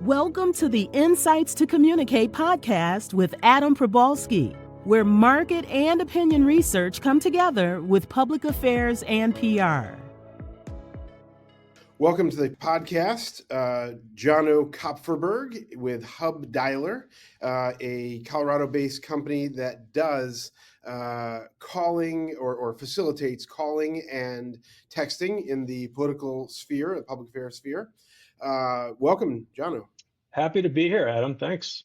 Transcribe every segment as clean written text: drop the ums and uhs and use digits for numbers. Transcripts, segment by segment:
Welcome to the Insights to Communicate podcast with Adam Probalski, where market and opinion research come together with public affairs and PR. Welcome to the podcast. Jono Kupferberg with Hub Dialer, a Colorado-based company that does calling or facilitates calling and texting in the political sphere, the public affairs sphere. Welcome, Jono. Happy to be here, Adam. Thanks.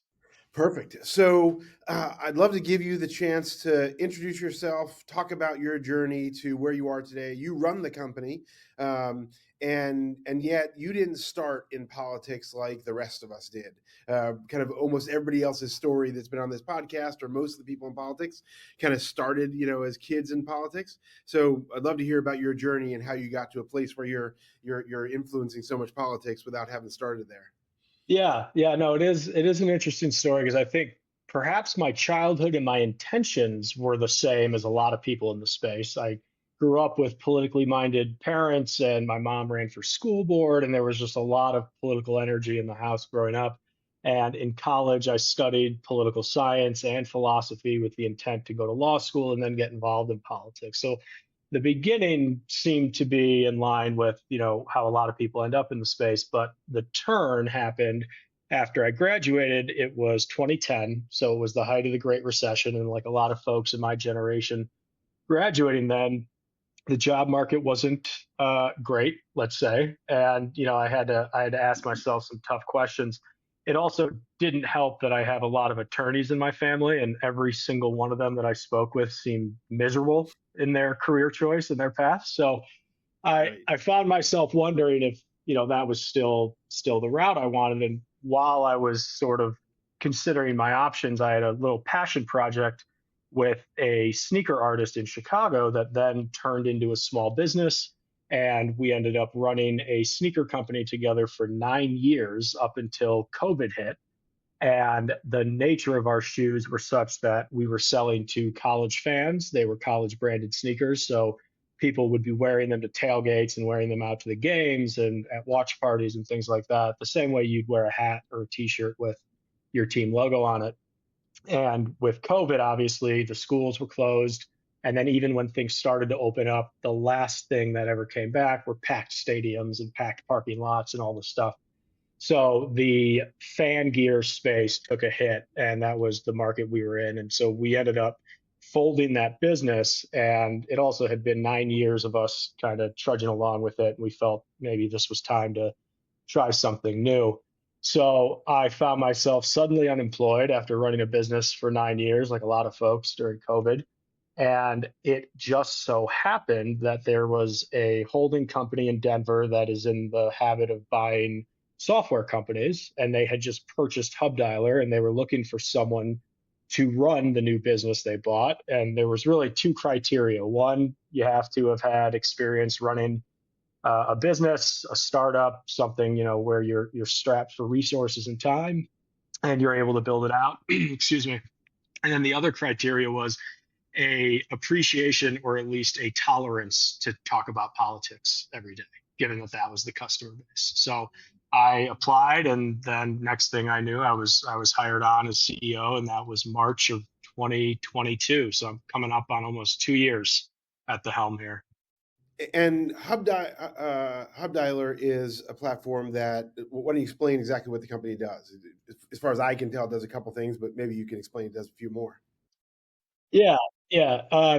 Perfect. So I'd love to give you the chance to introduce yourself, talk about your journey to where you are today. You run the company, and yet you didn't start in politics like the rest of us did. Kind of almost everybody else's story that's been on this podcast, or most of the people in politics, kind of started, as kids in politics. So I'd love to hear about your journey and how you got to a place where you're influencing so much politics without having started there. Yeah, no, it is an interesting story because I think perhaps my childhood and my intentions were the same as a lot of people in the space. I grew up with politically minded parents, and my mom ran for school board, and there was just a lot of political energy in the house growing up. And in college, I studied political science and philosophy with the intent to go to law school and then get involved in politics. So the beginning seemed to be in line with, how a lot of people end up in the space, but the turn happened after I graduated. It was 2010, so it was the height of the Great Recession, and like a lot of folks in my generation graduating then, the job market wasn't great, let's say, and I had to ask myself some tough questions. It also didn't help that I have a lot of attorneys in my family, and every single one of them that I spoke with seemed miserable in their career choice and their path. So I found myself wondering if, that was still the route I wanted. And while I was sort of considering my options, I had a little passion project with a sneaker artist in Chicago that then turned into a small business. And we ended up running a sneaker company together for 9 years up until COVID hit. And the nature of our shoes were such that we were selling to college fans. They were college branded sneakers. So people would be wearing them to tailgates and wearing them out to the games and at watch parties and things like that, the same way you'd wear a hat or a t-shirt with your team logo on it. And with COVID, obviously, the schools were closed. And then even when things started to open up, the last thing that ever came back were packed stadiums and packed parking lots and all this stuff. So the fan gear space took a hit, and that was the market we were in. And so we ended up folding that business. And it also had been 9 years of us kind of trudging along with it. And we felt maybe this was time to try something new. So I found myself suddenly unemployed after running a business for 9 years, like a lot of folks during COVID. And it just so happened that there was a holding company in Denver that is in the habit of buying software companies, and they had just purchased Hub Dialer, and they were looking for someone to run the new business they bought. And there was really two criteria. One, you have to have had experience running a business, a startup, something, where you're strapped for resources and time, and you're able to build it out. Excuse me. And then the other criteria was a appreciation, or at least a tolerance, to talk about politics every day, given that was the customer base. So I applied, and then next thing I knew, I was hired on as CEO, and that was March of 2022. So I'm coming up on almost 2 years at the helm here. And Hub Dialer is a platform that, why don't you explain exactly what the company does? As far as I can tell, it does a couple things, but maybe you can explain it does a few more. Yeah.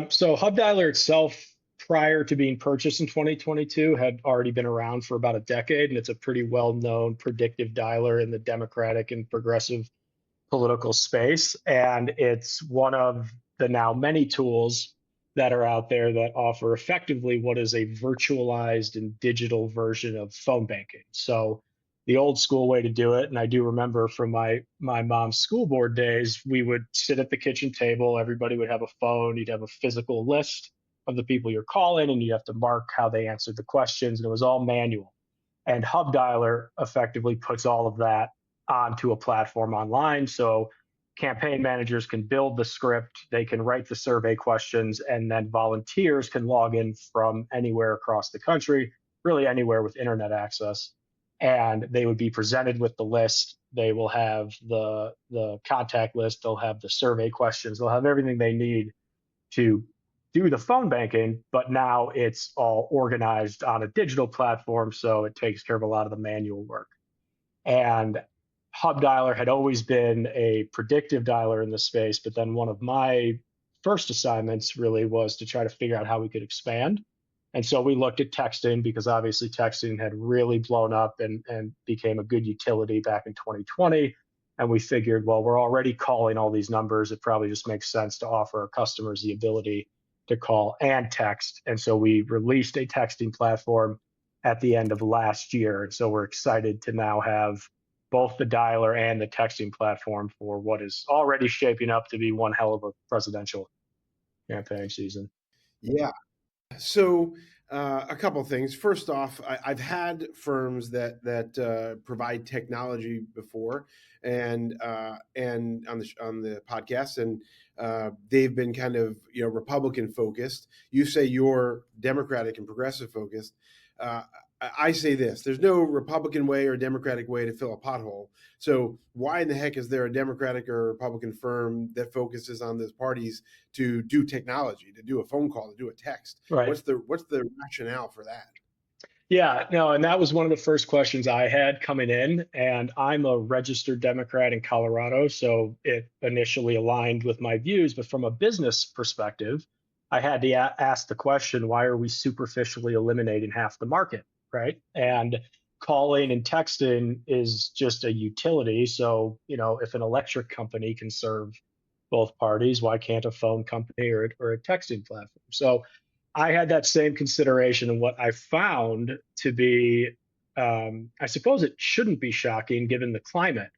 So Hub Dialer itself, prior to being purchased in 2022, had already been around for about a decade, and it's a pretty well-known predictive dialer in the Democratic and progressive political space. And it's one of the now many tools that are out there that offer effectively what is a virtualized and digital version of phone banking. So the old school way to do it, and I do remember from my mom's school board days, we would sit at the kitchen table, everybody would have a phone, you'd have a physical list of the people you're calling, and you have to mark how they answered the questions, and it was all manual. And Hub Dialer effectively puts all of that onto a platform online. So campaign managers can build the script, they can write the survey questions, and then volunteers can log in from anywhere across the country, really anywhere with internet access. and they would be presented with the list. They will have the contact list. They'll have the survey questions. They'll have everything they need to do the phone banking, but now it's all organized on a digital platform, so it takes care of a lot of the manual work. And Hub Dialer had always been a predictive dialer in the space, but then one of my first assignments really was to try to figure out how we could expand. And so we looked at texting, because obviously texting had really blown up and became a good utility back in 2020. And we figured, well, we're already calling all these numbers. It probably just makes sense to offer our customers the ability to call and text. And so we released a texting platform at the end of last year. And so we're excited to now have both the dialer and the texting platform for what is already shaping up to be one hell of a presidential campaign season. Yeah. So a couple of things. First off, I've had firms that provide technology before, and on the podcast, and they've been kind of Republican focused. You say you're Democratic and progressive focused. I say this: there's no Republican way or Democratic way to fill a pothole. So why in the heck is there a Democratic or Republican firm that focuses on those parties to do technology, to do a phone call, to do a text? Right. What's the rationale for that? Yeah, no, and that was one of the first questions I had coming in. And I'm a registered Democrat in Colorado, so it initially aligned with my views. But from a business perspective, I had to ask the question, why are we superficially eliminating half the market, right? And calling and texting is just a utility. So, if an electric company can serve both parties, why can't a phone company or a texting platform? So I had that same consideration, and what I found to be, I suppose it shouldn't be shocking given the climate,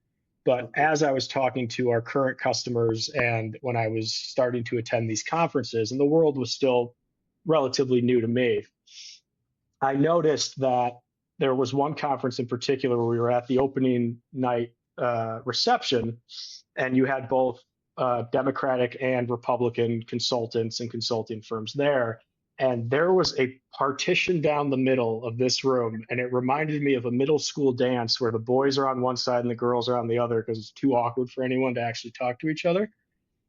but as I was talking to our current customers and when I was starting to attend these conferences, and the world was still relatively new to me, I noticed that there was one conference in particular where we were at the opening night reception, and you had both Democratic and Republican consultants and consulting firms there. And there was a partition down the middle of this room, and it reminded me of a middle school dance where the boys are on one side and the girls are on the other, because it's too awkward for anyone to actually talk to each other.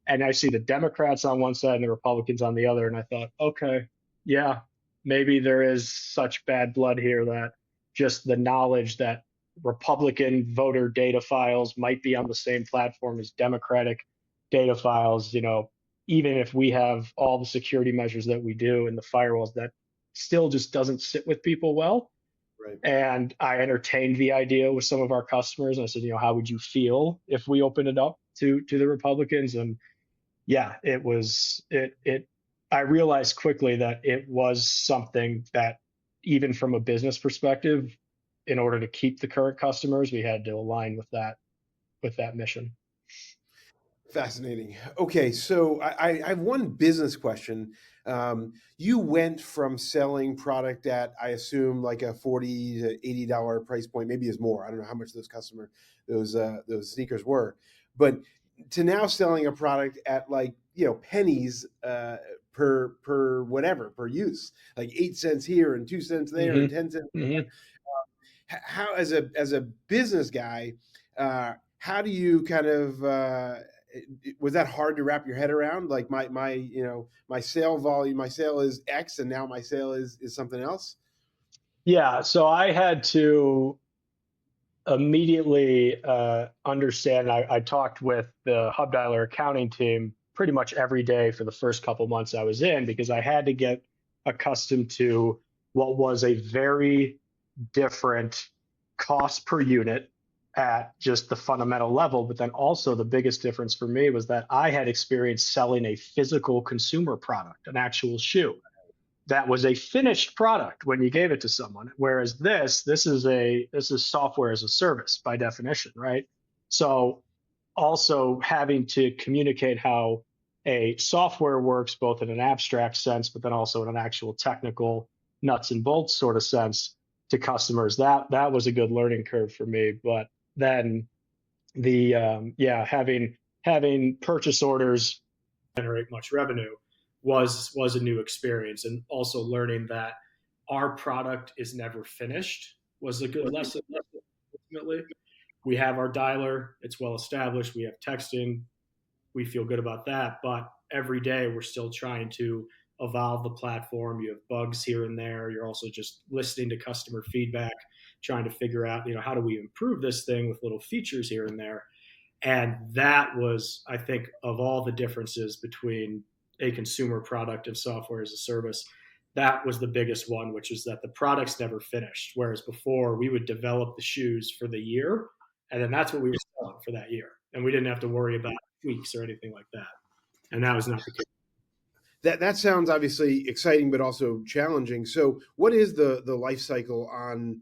And I see the Democrats on one side and the Republicans on the other, and I thought, okay, yeah, maybe there is such bad blood here that just the knowledge that Republican voter data files might be on the same platform as Democratic data files, even if we have all the security measures that we do and the firewalls, that still just doesn't sit with people well. Right. And I entertained the idea with some of our customers. And I said, how would you feel if we opened it up to the Republicans? And yeah, I realized quickly that it was something that, even from a business perspective, in order to keep the current customers, we had to align with that mission. Fascinating. Okay, so I have one business question. You went from selling product at, I assume, like a $40 to $80 price point, maybe is more. I don't know how much those sneakers were, but to now selling a product at pennies per use, like 8 cents here and 2 cents there and 10 cents. Mm-hmm. How, as a business guy, how do you kind of was that hard to wrap your head around? Like my sale volume, my sale is X, and now my sale is something else. Yeah, so I had to immediately understand. I talked with the Hub Dialer accounting team pretty much every day for the first couple months I was in, because I had to get accustomed to what was a very different cost per unit at just the fundamental level. But then also the biggest difference for me was that I had experience selling a physical consumer product, an actual shoe that was a finished product when you gave it to someone. Whereas this is software as a service by definition, right? So also having to communicate how a software works, both in an abstract sense, but then also in an actual technical nuts and bolts sort of sense to customers, that was a good learning curve for me. But then having purchase orders generate much revenue was a new experience, and also learning that our product is never finished. was a good lesson. Ultimately, we have our dialer; it's well established. We have texting; we feel good about that. But every day, we're still trying to evolve the platform. You have bugs here and there. You're also just listening to customer feedback, trying to figure out, how do we improve this thing with little features here and there. And that was, I think, of all the differences between a consumer product and software as a service, that was the biggest one, which is that the product's never finished. Whereas before, we would develop the shoes for the year, and then that's what we were selling for that year. And we didn't have to worry about tweaks or anything like that. And that was not the case. That sounds obviously exciting, but also challenging. So, what is the life cycle on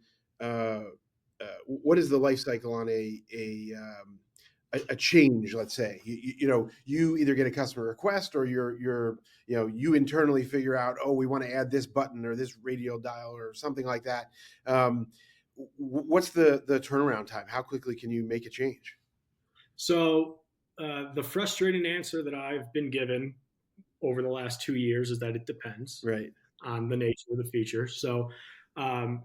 what is the life cycle on a change? Let's say you either get a customer request, or you internally figure out, oh, we want to add this button or this radial dial or something like that. What's the turnaround time? How quickly can you make a change? So the frustrating answer that I've been given over the last 2 years is that it depends Right. on the nature of the feature. So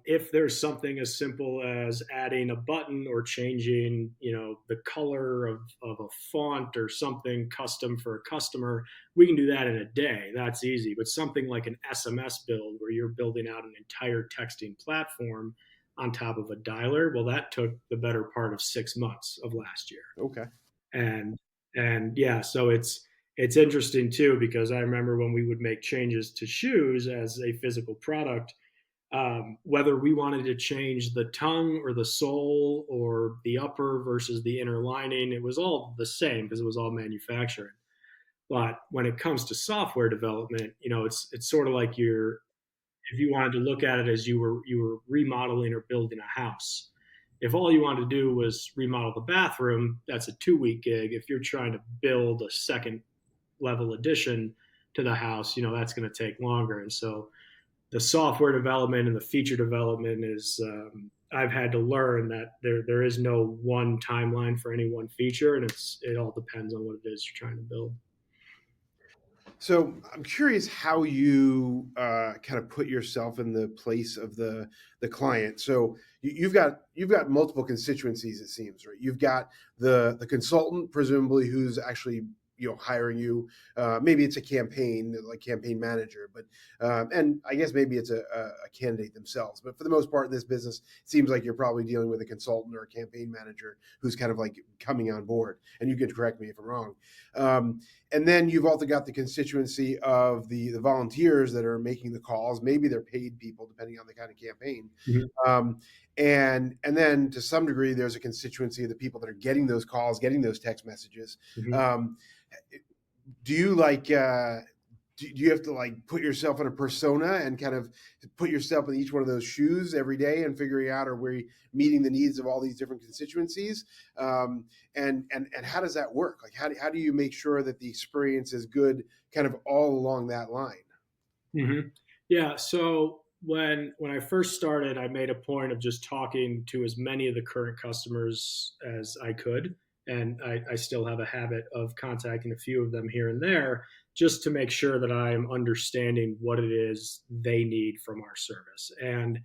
if there's something as simple as adding a button or changing, the color of a font or something custom for a customer, we can do that in a day. That's easy. But something like an SMS build where you're building out an entire texting platform on top of a dialer, well, that took the better part of 6 months of last year. Okay. And yeah, so it's interesting too, because I remember when we would make changes to shoes as a physical product, whether we wanted to change the tongue or the sole or the upper versus the inner lining, it was all the same because it was all manufacturing. But when it comes to software development, it's sort of like if you wanted to look at it as you were remodeling or building a house. If all you wanted to do was remodel the bathroom, that's a 2-week gig. If you're trying to build a second level addition to the house, that's going to take longer. And so the software development and the feature development is, I've had to learn that there is no one timeline for any one feature, and it all depends on what it is you're trying to build. So I'm curious how you kind of put yourself in the place of the client. So you've got multiple constituencies, it seems, right? You've got the consultant, presumably, who's actually hiring you. Maybe it's a campaign, like campaign manager, but and I guess maybe it's a candidate themselves. But for the most part in this business, it seems like you're probably dealing with a consultant or a campaign manager who's kind of like coming on board. And you can correct me if I'm wrong. And then you've also got the constituency of the volunteers that are making the calls. Maybe they're paid people, depending on the kind of campaign. Mm-hmm. And then to some degree, there's a constituency of the people that are getting those calls, getting those text messages. Mm-hmm. Do you do you have to put yourself in a persona and kind of put yourself in each one of those shoes every day and figuring out, are we meeting the needs of all these different constituencies? And how does that work? How do you make sure that the experience is good kind of all along that line? Mm-hmm. Yeah. So when I first started, I made a point of just talking to as many of the current customers as I could. And I still have a habit of contacting a few of them here and there, just to make sure that I'm understanding what it is they need from our service. And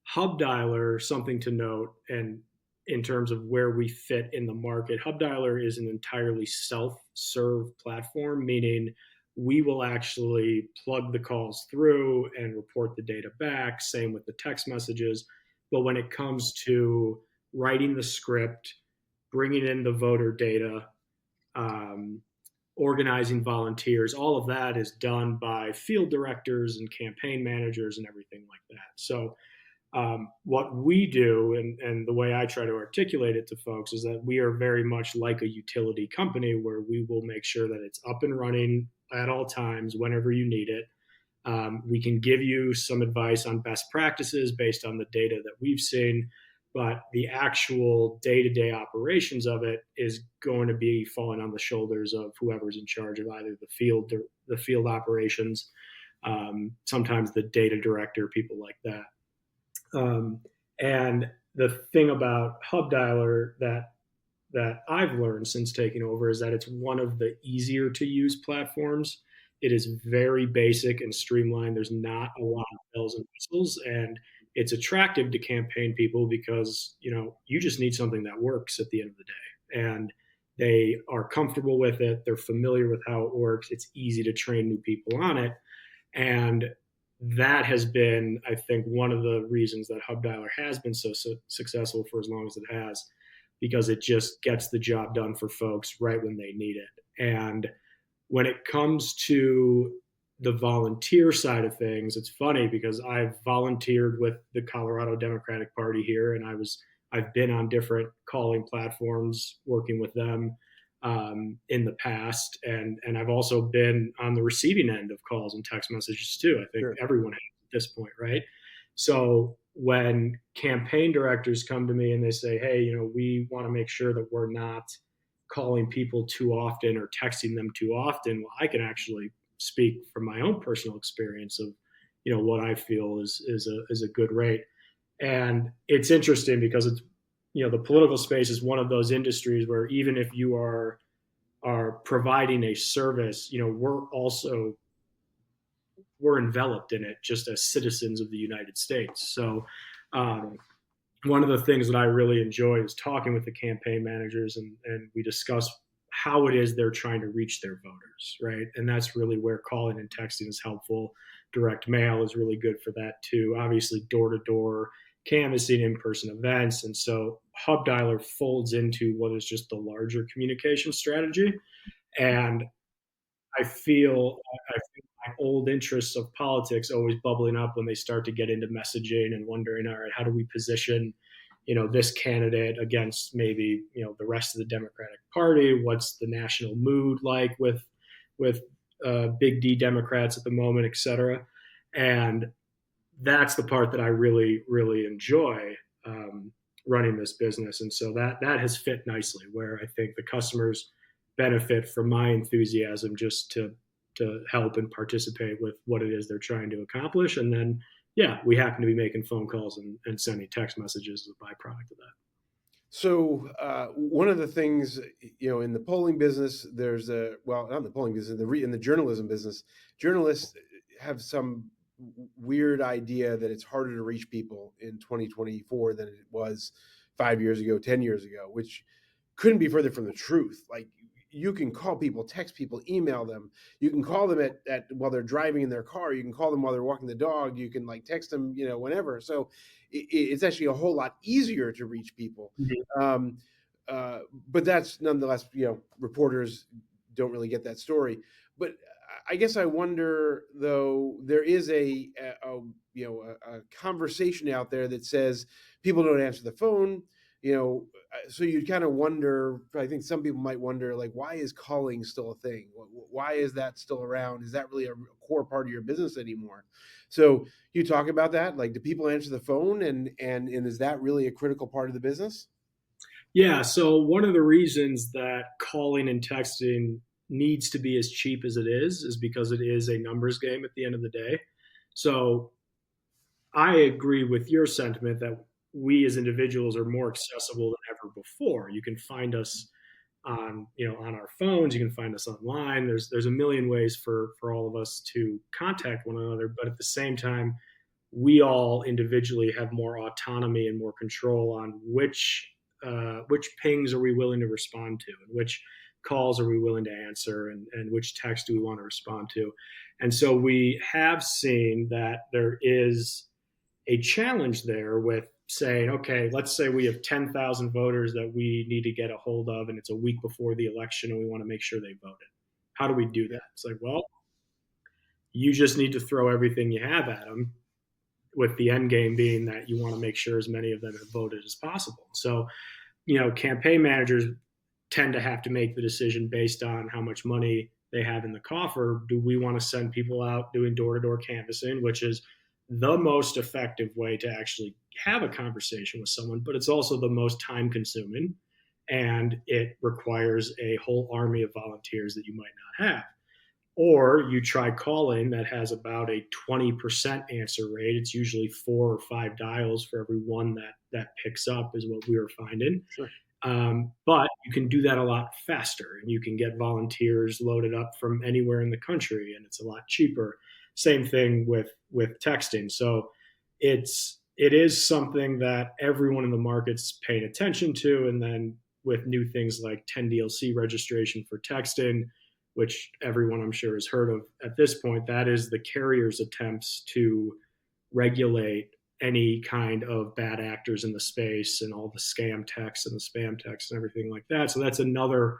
Hub Dialer, something to note, and in terms of where we fit in the market, Hub Dialer is an entirely self-serve platform, meaning we will actually plug the calls through and report the data back, same with the text messages. But when it comes to writing the script, bringing in the voter data, organizing volunteers, all of that is done by field directors and campaign managers and everything like that. So what we do, and the way I try to articulate it to folks, is that we are very much like a utility company, where we will make sure that it's up and running at all times whenever you need it. We can give you some advice on best practices based on the data that we've seen, but the actual day-to-day operations of it is going to be falling on the shoulders of whoever's in charge of either the field operations, sometimes the data director, people like that. And the thing about Hub Dialer that I've learned since taking over is that it's one of the easier to use platforms. It is very basic and streamlined. There's not a lot of bells and whistles, and it's attractive to campaign people because, you just need something that works at the end of the day. And they are comfortable with it. They're familiar with how it works. It's easy to train new people on it. And that has been, I think, one of the reasons that Hub Dialer has been so successful for as long as it has, because it just gets the job done for folks right when they need it. And when it comes to the volunteer side of things, it's funny because I've volunteered with the Colorado Democratic Party here, and I've been on different calling platforms working with them in the past, and I've also been on the receiving end of calls and text messages too. I think everyone has at this point, right? So when campaign directors come to me and they say, "Hey, we want to make sure that we're not calling people too often or texting them too often," well, I can actually speak from my own personal experience of, what I feel is a good rate. And it's interesting because it's, the political space is one of those industries where even if you are providing a service, we're enveloped in it just as citizens of the United States. So one of the things that I really enjoy is talking with the campaign managers, and we discuss how it is they're trying to reach their voters, right? And that's really where calling and texting is helpful. Direct mail is really good for that too. Obviously, door-to-door canvassing, in-person events. And so Hub Dialer folds into what is just the larger communication strategy. And I feel my old interests of politics always bubbling up when they start to get into messaging and wondering, all right, how do we position, this candidate against maybe, the rest of the Democratic Party? What's the national mood like with big D Democrats at the moment, et cetera? And that's the part that I really, really enjoy running this business. And so that has fit nicely, where I think the customers benefit from my enthusiasm just to help and participate with what it is they're trying to accomplish. And then, we happen to be making phone calls and sending text messages as a byproduct of that. So one of the things, in the polling business, there's not in the polling business, in the journalism business, journalists have some weird idea that it's harder to reach people in 2024 than it was 5 years ago, 10 years ago, which couldn't be further from the truth. Like, you can call people, text people, email them. You can call them at while they're driving in their car. You can call them while they're walking the dog. You can text them, whenever. So it's actually a whole lot easier to reach people. Mm-hmm. But that's nonetheless, reporters don't really get that story. But I guess I wonder, though, there is a conversation out there that says people don't answer the phone. So you'd kind of wonder, I think some people might wonder, why is calling still a thing? Why is that still around? Is that really a core part of your business anymore? So you talk about that, do people answer the phone, and is that really a critical part of the business? Yeah. So one of the reasons that calling and texting needs to be as cheap as it is because it is a numbers game at the end of the day. So I agree with your sentiment that we as individuals are more accessible than ever before. You can find us on our phones. You can find us online. There's a million ways for all of us to contact one another. But at the same time, we all individually have more autonomy and more control on which pings are we willing to respond to, and which calls are we willing to answer, and which text do we want to respond to. And so we have seen that there is a challenge there with saying, okay, let's say we have 10,000 voters that we need to get a hold of, and it's a week before the election, and we want to make sure they voted. How do we do that? It's well, you just need to throw everything you have at them, with the end game being that you want to make sure as many of them have voted as possible. So, campaign managers tend to have to make the decision based on how much money they have in the coffer. Do we want to send people out doing door-to-door canvassing, which is the most effective way to actually have a conversation with someone, but it's also the most time consuming, and it requires a whole army of volunteers that you might not have. Or you try calling, that has about a 20% answer rate. It's usually 4 or 5 dials for every one that picks up, is what we were finding. Sure. But you can do that a lot faster, and you can get volunteers loaded up from anywhere in the country, and it's a lot cheaper. Same thing with texting. So it's it is something that everyone in the market's paying attention to. And then with new things like 10DLC registration for texting, which everyone I'm sure has heard of at this point, that is the carrier's attempts to regulate any kind of bad actors in the space and all the scam texts and the spam texts and everything like that. So that's another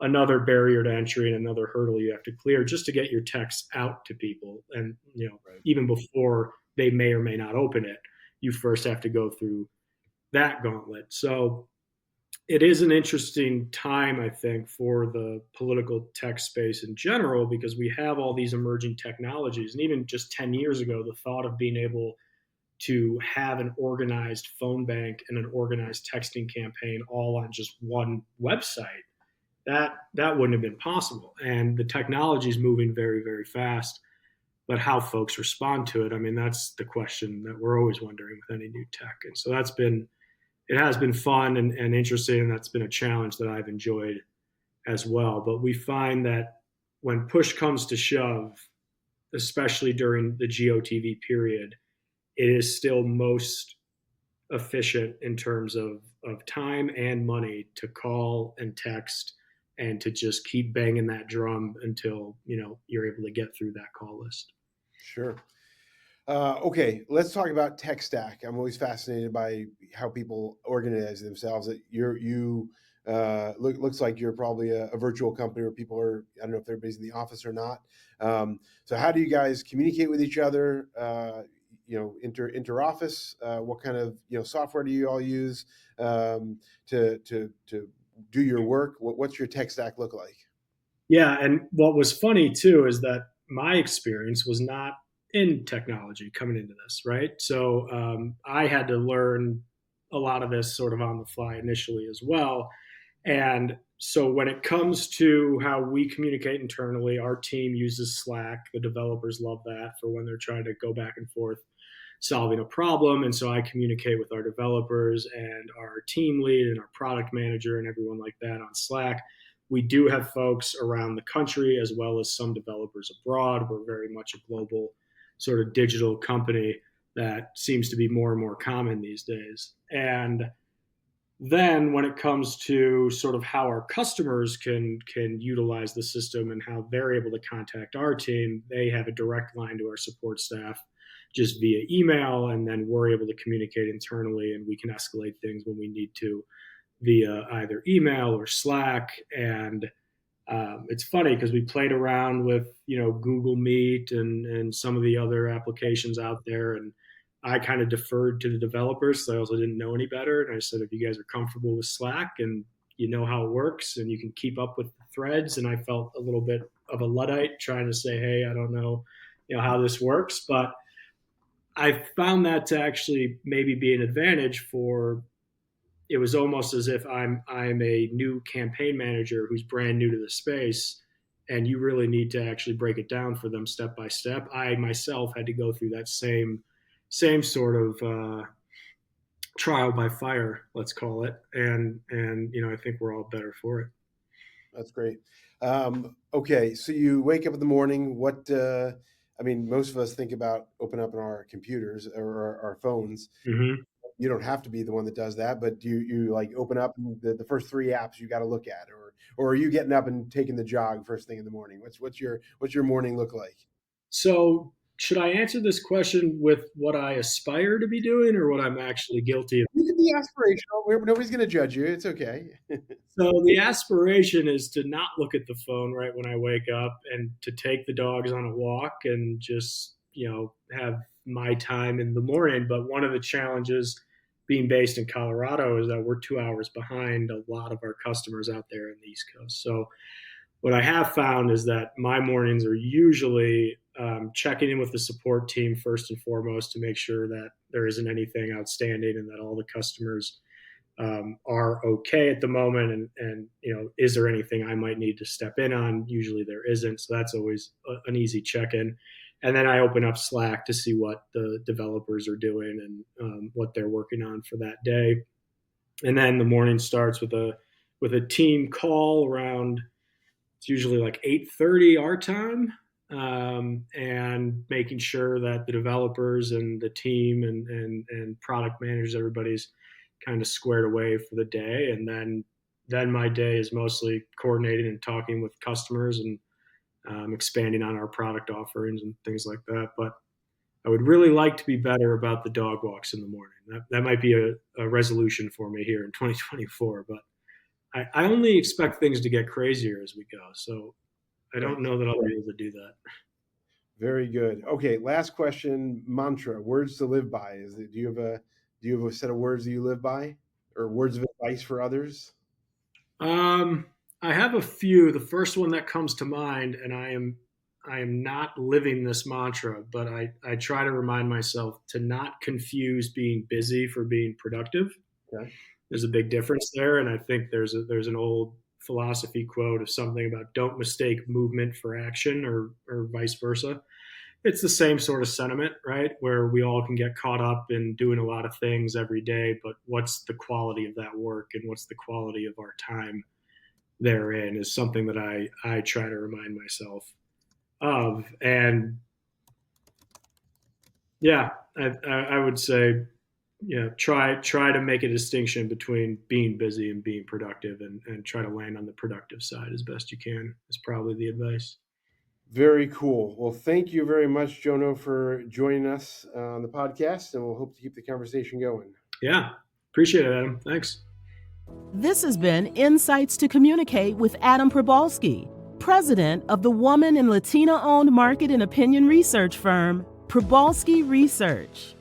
barrier to entry and another hurdle you have to clear just to get your text out to people. And Right. even before they may or may not open it, you first have to go through that gauntlet. So it is an interesting time, I think, for the political tech space in general, because we have all these emerging technologies. And even just 10 years ago, the thought of being able to have an organized phone bank and an organized texting campaign all on just one website, that wouldn't have been possible. And the technology is moving very, very fast. But how folks respond to it, I mean, that's the question that we're always wondering with any new tech. And so it has been fun and interesting, and that's been a challenge that I've enjoyed as well. But we find that when push comes to shove, especially during the GOTV period, it is still most efficient in terms of time and money to call and text and to just keep banging that drum until you're able to get through that call list. Sure. Okay, let's talk about tech stack. I'm always fascinated by how people organize themselves. Looks like you're probably a virtual company where people are. I don't know if everybody's in the office or not. So how do you guys communicate with each other? Inter office. What kind of software do you all use to do your work? What's your tech stack look like? Yeah, and what was funny too is that my experience was not in technology coming into this, right? So I had to learn a lot of this sort of on the fly initially as well. And so when it comes to how we communicate internally, our team uses Slack. The developers love that for when they're trying to go back and forth solving a problem. And so I communicate with our developers and our team lead and our product manager and everyone like that on Slack. We do have folks around the country as well as some developers abroad. We're very much a global sort of digital company that seems to be more and more common these days. And then when it comes to sort of how our customers can utilize the system and how they're able to contact our team, they have a direct line to our support staff just via email, and then we're able to communicate internally, and we can escalate things when we need to via either email or Slack. And it's funny because we played around with Google Meet and some of the other applications out there, and I kind of deferred to the developers. So I also didn't know any better, and I said, if you guys are comfortable with Slack and you know how it works and you can keep up with the threads. And I felt a little bit of a Luddite trying to say, hey, I don't know, how this works, but I found that to actually maybe be an advantage for. It was almost as if I'm a new campaign manager who's brand new to the space, and you really need to actually break it down for them step by step. I myself had to go through that same sort of trial by fire, let's call it, and I think we're all better for it. That's great. Okay, so you wake up in the morning. Most of us think about opening up our computers or our phones. Mm-hmm. You don't have to be the one that does that, but do you like open up and the first three apps you got to look at, or are you getting up and taking the jog first thing in the morning? What's your morning look like? So, should I answer this question with what I aspire to be doing or what I'm actually guilty of? You can be aspirational. Nobody's going to judge you. It's okay. So the aspiration is to not look at the phone right when I wake up and to take the dogs on a walk and just, have my time in the morning. But one of the challenges being based in Colorado is that we're 2 hours behind a lot of our customers out there in the East Coast. So what I have found is that my mornings are usually checking in with the support team first and foremost to make sure that there isn't anything outstanding and that all the customers are okay at the moment, and is there anything I might need to step in on? Usually there isn't, so that's always an easy check-in. And then I open up Slack to see what the developers are doing and what they're working on for that day. And then the morning starts with a team call around. It's usually like 8:30 our time, and making sure that the developers and the team and product managers, everybody's kind of squared away for the day. And then my day is mostly coordinating and talking with customers and expanding on our product offerings and things like that. But I would really like to be better about the dog walks in the morning. That might be a resolution for me here in 2024, but I only expect things to get crazier as we go. So I don't know that I'll be able to do that. Very good. Okay, last question. Mantra, words to live by. Do you have a set of words that you live by, or words of advice for others? I have a few. The first one that comes to mind, and I am not living this mantra, but I try to remind myself to not confuse being busy for being productive. Okay. There's a big difference there, and I think there's an old philosophy quote of something about don't mistake movement for action, or vice versa. It's the same sort of sentiment, right? Where we all can get caught up in doing a lot of things every day, but what's the quality of that work and what's the quality of our time therein is something that I try to remind myself of. And yeah, I would say, try to make a distinction between being busy and being productive, and try to land on the productive side as best you can is probably the advice. Very cool. Well, thank you very much, Jono, for joining us on the podcast, and we'll hope to keep the conversation going. Yeah, appreciate it, Adam. Thanks. This has been Insights to Communicate with Adam Probalski, president of the woman and Latina-owned market and opinion research firm, Probalski Research.